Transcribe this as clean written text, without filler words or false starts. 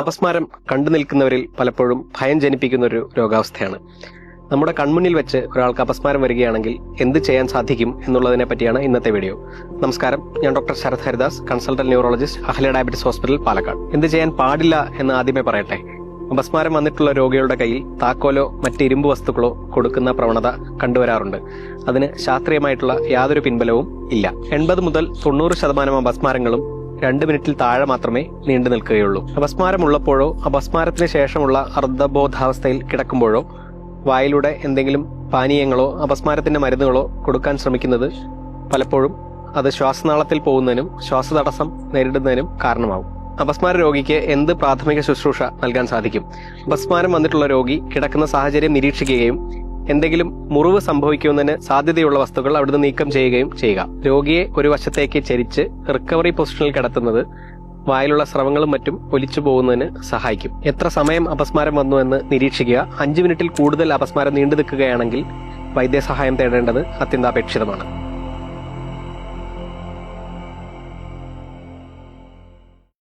അപസ്മാരം കണ്ടു നിൽക്കുന്നവരിൽ പലപ്പോഴും ഭയം ജനിപ്പിക്കുന്ന ഒരു രോഗാവസ്ഥയാണ്. നമ്മുടെ കൺമുന്നിൽ വെച്ച് ഒരാൾക്ക് അപസ്മാരം വരികയാണെങ്കിൽ എന്ത് ചെയ്യാൻ സാധിക്കും എന്നുള്ളതിനെ പറ്റിയാണ് ഇന്നത്തെ വീഡിയോ. നമസ്കാരം, ഞാൻ doctor Sharath Haridas, consultant neurologist, Ahalya diabetes hospital, Palakkad. എന്ത് ചെയ്യാൻ പാടില്ല എന്ന് ആദ്യമേ പറയട്ടെ. അപസ്മാരം വന്നിട്ടുള്ള രോഗികളുടെ കയ്യിൽ താക്കോലോ മറ്റ് ഇരുമ്പ് വസ്തുക്കളോ കൊടുക്കുന്ന പ്രവണത കണ്ടുവരാറുണ്ട്. അതിന് ശാസ്ത്രീയമായിട്ടുള്ള യാതൊരു പിൻബലവും ഇല്ല. 80 മുതൽ 90% അപസ്മാരങ്ങളും 2 മിനിറ്റിൽ താഴെ മാത്രമേ നീണ്ടു നിൽക്കുകയുള്ളൂ. അപസ്മാരമുള്ളപ്പോഴോ അപസ്മാരത്തിന് ശേഷമുള്ള അർദ്ധബോധാവസ്ഥയിൽ കിടക്കുമ്പോഴോ വായിലൂടെ എന്തെങ്കിലും പാനീയങ്ങളോ അപസ്മാരത്തിന്റെ മരുന്നുകളോ കൊടുക്കാൻ ശ്രമിക്കുന്നത് പലപ്പോഴും അത് ശ്വാസനാളത്തിൽ പോകുന്നതിനും ശ്വാസതടസ്സം നേരിടുന്നതിനും കാരണമാകും. അപസ്മാര രോഗിക്ക് എന്ത് പ്രാഥമിക ശുശ്രൂഷ നൽകാൻ സാധിക്കും? അപസ്മാരം വന്നിട്ടുള്ള രോഗി കിടക്കുന്ന സാഹചര്യം നിരീക്ഷിക്കുകയും എന്തെങ്കിലും മുറിവ് സംഭവിക്കുന്നതിന് സാധ്യതയുള്ള വസ്തുക്കൾ അവിടുന്ന് നീക്കം ചെയ്യുകയും ചെയ്യുക. രോഗിയെ ഒരു വശത്തേക്ക് ചരിച്ച് റിക്കവറി പൊസിഷനിൽ കിടത്തുന്നത് വായിലുള്ള സ്രവങ്ങളും മറ്റും ഒലിച്ചു പോകുന്നതിന് സഹായിക്കും. എത്ര സമയം അപസ്മാരം വന്നു എന്ന് നിരീക്ഷിക്കുക. 5 മിനിറ്റിൽ കൂടുതൽ അപസ്മാരം നീണ്ടു നിൽക്കുകയാണെങ്കിൽ വൈദ്യസഹായം തേടേണ്ടത് അത്യന്താപേക്ഷിതമാണ്.